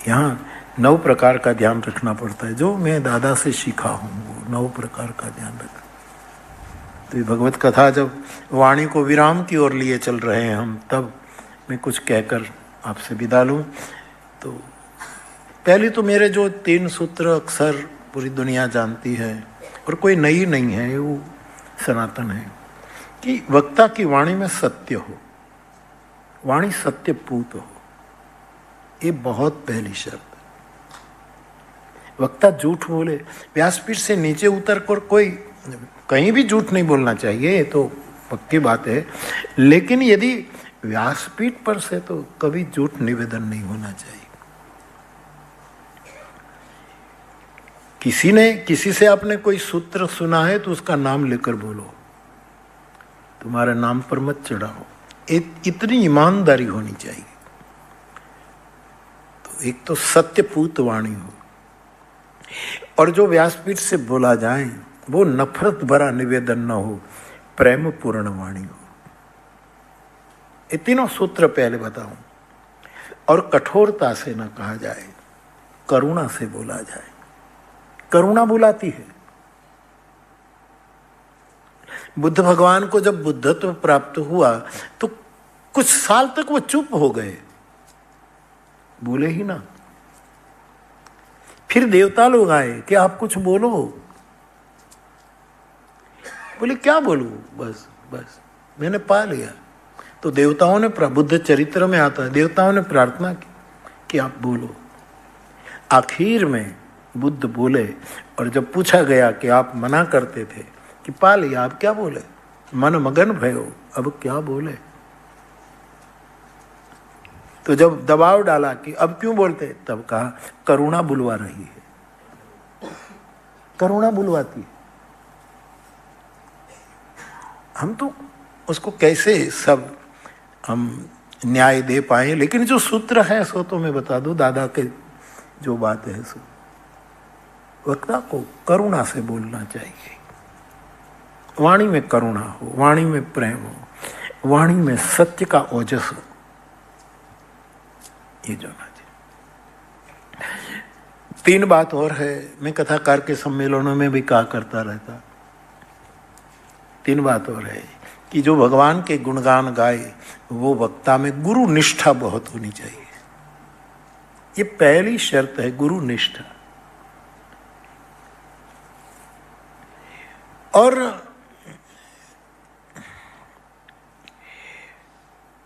यहाँ 9 प्रकार का ध्यान रखना पड़ता है। जो मैं दादा से सीखा हूँ वो 9 प्रकार का ध्यान रखना। तो ये भगवत कथा जब वाणी को विराम की ओर लिए चल रहे हैं हम, तब मैं कुछ कहकर आपसे विदा लूँ। तो पहले तो मेरे जो 3 सूत्र अक्सर पूरी दुनिया जानती है और कोई नई नहीं है, वो सनातन है कि वक्ता की वाणी में सत्य हो, वाणी सत्यपूत हो। ये बहुत पहली शर्त है। वक्ता झूठ बोले, व्यासपीठ से नीचे उतर कर कोई कहीं भी झूठ नहीं बोलना चाहिए, ये तो पक्की बात है। लेकिन यदि व्यासपीठ पर से तो कभी झूठ निवेदन नहीं होना चाहिए। किसी से आपने कोई सूत्र सुना है तो उसका नाम लेकर बोलो, तुम्हारे नाम पर मत चढ़ाओ। इतनी ईमानदारी होनी चाहिए। तो एक तो सत्यपूत वाणी हो, और जो व्यासपीठ से बोला जाए वो नफरत भरा निवेदन न हो, प्रेम पूर्ण वाणी हो। ये तीनों सूत्र पहले बताऊं। और कठोरता से न कहा जाए, करुणा से बोला जाए। करुणा बुलाती है। बुद्ध भगवान को जब बुद्धत्व प्राप्त हुआ तो कुछ साल तक वो चुप हो गए, बोले ही ना। फिर देवता लोग आए कि आप कुछ बोलो। बोले क्या बोलूं, बस बस मैंने पा लिया। तो देवताओं ने, बुद्ध चरित्र में आता है, देवताओं ने प्रार्थना की कि आप बोलो। आखिर में बुद्ध बोले, और जब पूछा गया कि आप मना करते थे कि पा लिया, आप क्या बोले? मन मगन भयो, अब क्या बोले? तो जब दबाव डाला कि अब क्यों बोलते, तब कहा करुणा बुलवा रही है। करुणा बुलवाती है। हम तो उसको कैसे सब हम न्याय दे पाए, लेकिन जो सूत्र है सो तो मैं बता दूं, दादा के जो बात है सो वक्ता को करुणा से बोलना चाहिए। वाणी में करुणा हो, वाणी में प्रेम हो, वाणी में सत्य का ओजस हो, ये जो ना चाहिए। 3 बात और है, मैं कथाकार के सम्मेलनों में भी कहा करता रहता। 3 बात और है कि जो भगवान के गुणगान गाए वो वक्ता में गुरु निष्ठा बहुत होनी चाहिए। ये पहली शर्त है, गुरु निष्ठा। और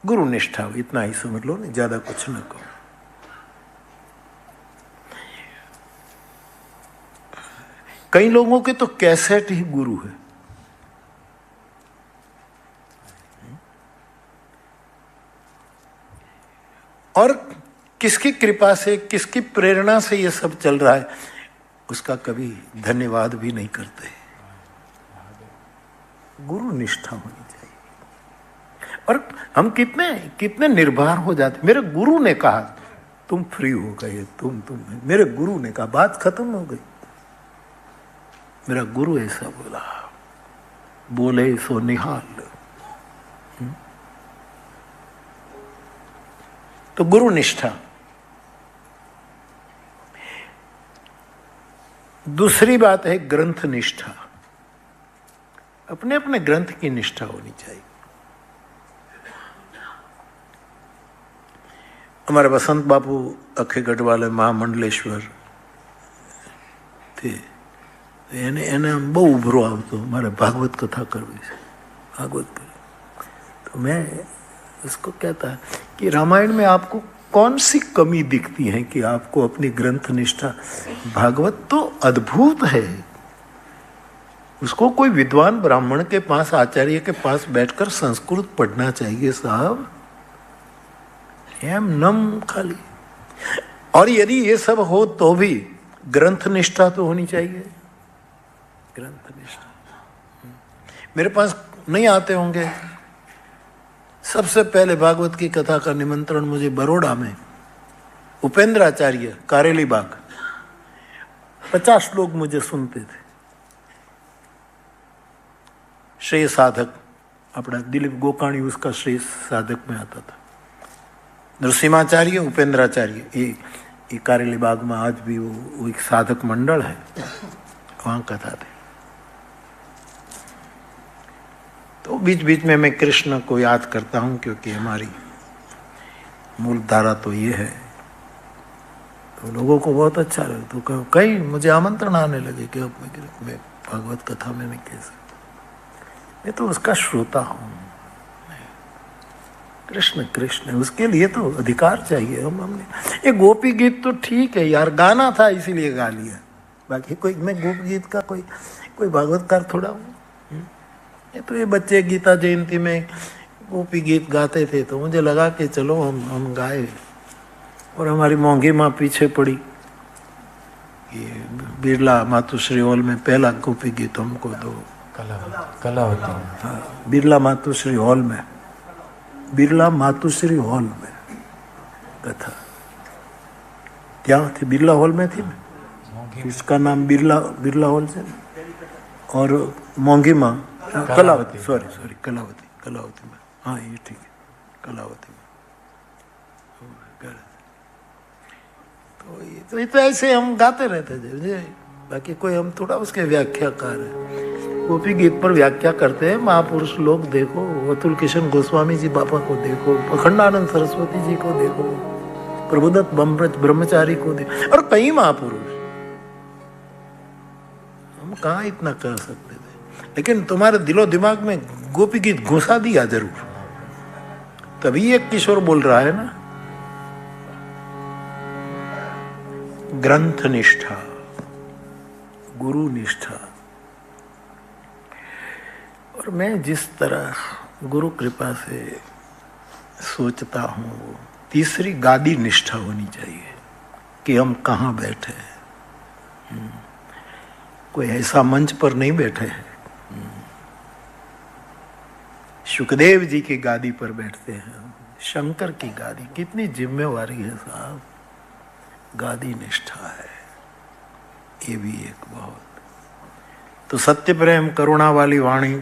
गुरु निष्ठा, इतना ही समझ लो, नहीं ज्यादा कुछ न कहो। कई लोगों के तो कैसेट ही गुरु है। और किसकी कृपा से, किसकी प्रेरणा से ये सब चल रहा है, उसका कभी धन्यवाद भी नहीं करते। गुरु निष्ठा होनी चाहिए। और हम कितने कितने निर्भर हो जाते। मेरे गुरु ने कहा तुम फ्री हो गए, तुम मेरे गुरु ने कहा, बात खत्म हो गई। मेरा गुरु ऐसा बोला, बोले सो निहाल। तो गुरु निष्ठा। दूसरी बात है ग्रंथ निष्ठा। अपने अपने ग्रंथ की निष्ठा होनी चाहिए। हमारे बसंत बापू अखेगढ़ वाले महामंडलेश्वर थे, એને બહુ ઉભરો આવતો મારે ભાગવત કથા કરવી છે, ભાગવત કરવી। तो मैं उसको कहता कि रामायण में आपको कौन सी कमी दिखती है कि आपको अपनी ग्रंथ निष्ठा। भागवत तो अद्भुत है, उसको कोई विद्वान ब्राह्मण के पास, आचार्य के पास बैठकर संस्कृत पढ़ना चाहिए साहब। एम नम खाली। और यदि ये सब हो तो भी ग्रंथ निष्ठा तो होनी चाहिए। ग्रंथ निष्ठा मेरे पास नहीं आते होंगे। सबसे पहले भागवत की कथा का निमंत्रण मुझे बड़ौदा में उपेंद्र आचार्य, कारेली बाग, 50 लोग मुझे सुनते थे। श्रेय साधक अपना दिलीप गोकाणी उसका श्रेय साधक में आता था। नरसिम्हाचार्य, उपेंद्राचार्य, ये ये कारेली बाग में आज भी वो एक साधक मंडल है, वहाँ कथा थी। तो बीच बीच में मैं कृष्ण को याद करता हूँ, क्योंकि हमारी मूल धारा तो ये है। तो लोगों को बहुत अच्छा लगा, तो कई मुझे आमंत्रण आने लगे कि अब मैं भागवत कथा में मैं कैसे, मैं तो उसका श्रोता हूँ। कृष्ण कृष्ण, उसके लिए तो अधिकार चाहिए। हमने ये गोपी गीत तो ठीक है यार, गाना था इसीलिए गा लिया, बाकी कोई मैं गोपी गीत का कोई भागवतकार थोड़ा हूँ। ये तो ये बच्चे गीता जयंती में गोपी गीत गाते थे, तो मुझे लगा कि चलो हम गाए। और हमारी मोंगी माँ पीछे पड़ी। ये बिरला मातुश्री हॉल में पहला गोपी गीत हमको दो, कलावती। हाँ, बिरला मातुश्री हॉल में, बिरला मातुश्री हॉल में कथा क्या थी, बिरला हॉल में थी ना, इसका नाम बिरला हॉल से, और मोंगी माँ कलावती, सॉरी कलावती में, हाँ ये ठीक है, कलावती में। तो ये तो ऐसे हम गाते रहते थे, बाकी कोई हम थोड़ा उसके व्याख्याकार है। गोपी गीत पर व्याख्या करते हैं महापुरुष लोग, देखो अतुल किशन गोस्वामी जी बापा को देखो, अखंडानंद सरस्वती जी को देखो, प्रभुदत्त ब्रह्मचारी को देखो, और कई महापुरुष। हम कहाँ इतना कर सकते थे, लेकिन तुम्हारे दिलो दिमाग में गोपी गीत घुसा दिया जरूर, तभी एक किशोर बोल रहा है ना। ग्रंथ निष्ठा, गुरु निष्ठा, और मैं जिस तरह गुरु कृपा से सोचता हूँ, वो तीसरी गादी निष्ठा होनी चाहिए कि हम कहाँ बैठे हैं। कोई ऐसा मंच पर नहीं बैठे हैं, सुखदेव जी की गादी पर बैठते हैं, शंकर की गादी। कितनी जिम्मेवारी है साहब, गादी निष्ठा है ये भी एक बहुत। तो सत्य प्रेम करुणा वाली वाणी,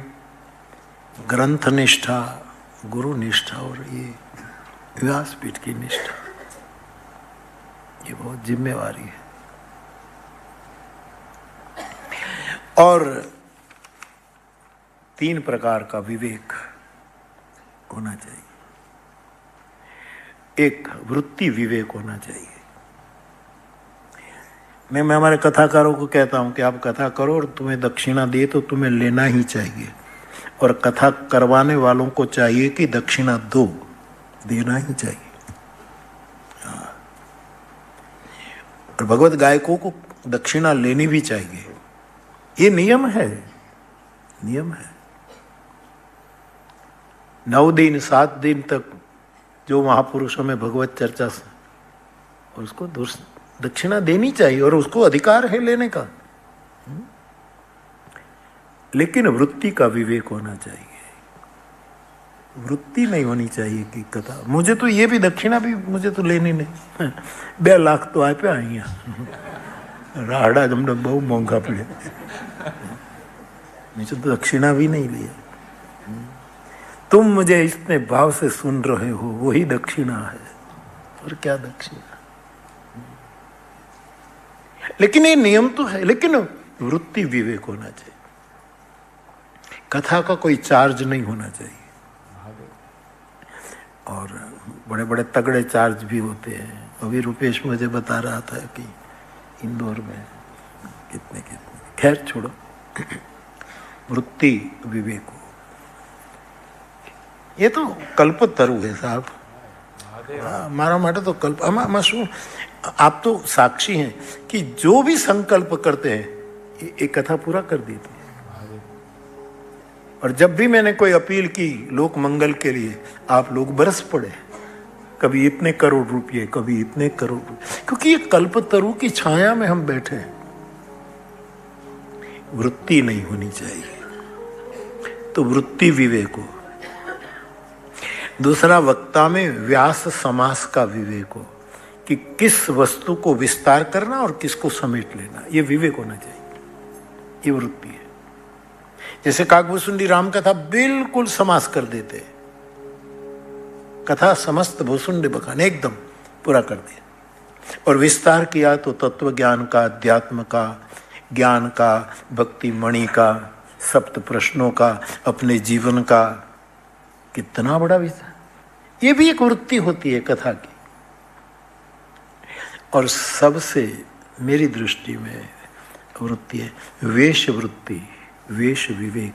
ग्रंथ निष्ठा, गुरु निष्ठा, और ये व्यासपीठ की निष्ठा, ये बहुत जिम्मेवारी है। और 3 प्रकार का विवेक होना चाहिए। एक वृत्ति विवेक होना चाहिए। मैं हमारे कथाकारों को कहता हूं कि आप कथा करो और तुम्हें दक्षिणा दे तो तुम्हें लेना ही चाहिए, और कथा करवाने वालों को चाहिए कि दक्षिणा दो, देना ही चाहिए। और भगवत गायकों को दक्षिणा लेनी भी चाहिए, ये नियम है, नियम है। 9 दिन 7 दिन तक जो महापुरुषों में भगवत चर्चा, उसको दक्षिणा देनी चाहिए, और उसको अधिकार है लेने का। लेकिन वृत्ति का विवेक होना चाहिए। वृत्ति नहीं होनी चाहिए कि कथा, मुझे तो ये भी दक्षिणा भी मुझे तो लेनी नहीं, 2 लाख तो आप आई राहड़ा तुमने बहुत महंगा पड़े, मुझे तो दक्षिणा भी नहीं लिया। तुम मुझे इतने भाव से सुन रहे हो, वही दक्षिणा है, और क्या दक्षिणा। लेकिन ये नियम तो है, लेकिन वृत्ति विवेक होना चाहिए। कथा का कोई चार्ज नहीं होना चाहिए, और बड़े बड़े तगड़े चार्ज भी होते हैं। अभी रुपेश मुझे बता रहा था कि इंदौर में कितने, खैर छोड़ो। वृत्ति विवेक हो, ये तो कल्पतरु है साहब। मारा माटे तो कल्प, आप तो साक्षी हैं कि जो भी संकल्प करते हैं एक कथा पूरा कर देती है। और जब भी मैंने कोई अपील की लोक मंगल के लिए, आप लोग बरस पड़े, कभी इतने करोड़ रुपये, कभी इतने करोड़ रुपये, क्योंकि ये कल्पतरु की छाया में हम बैठे हैं। वृत्ति नहीं होनी चाहिए, तो वृत्ति विवेक हो। दूसरा, वक्ता में व्यास समास का विवेक हो कि किस वस्तु को विस्तार करना और किसको समेट लेना, ये विवेक होना चाहिए, ये वृत्ति है। जैसे काकभूषुंडी राम कथा बिल्कुल समास कर देते, कथा समस्त भूषुंडी बखान एकदम पूरा कर दिया। और विस्तार किया तो तत्व ज्ञान का, अध्यात्म का, ज्ञान का, भक्ति मणि का, सप्त प्रश्नों का, अपने जीवन का, कितना बड़ा विस्तार। ये भी एक वृत्ति होती है कथा की। और सबसे मेरी दृष्टि में वृत्ति है वेश वृत्ति, वेश विवेक।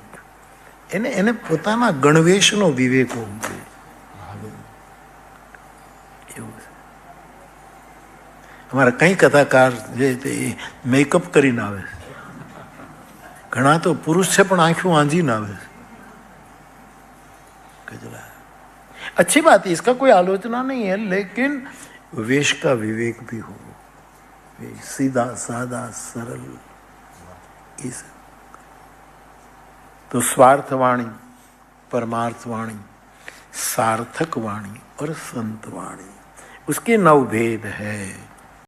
એને પોતાના ગણવેશનો વિવેક હોવો જોઈએ એવું છે. અમારા કઈ કથાકાર જે તે મેકઅપ કરીને આવે છે, ઘણા તો પુરુષ છે પણ આંખું આંજીને આવે છે. अच्छी बात है, इसका कोई आलोचना नहीं है, लेकिन वेश का विवेक भी हो, सीधा सादा सरल। इस तो स्वार्थ वाणी, परमार्थ वाणी, सार्थक वाणी और संत वाणी, उसके 9 भेद है।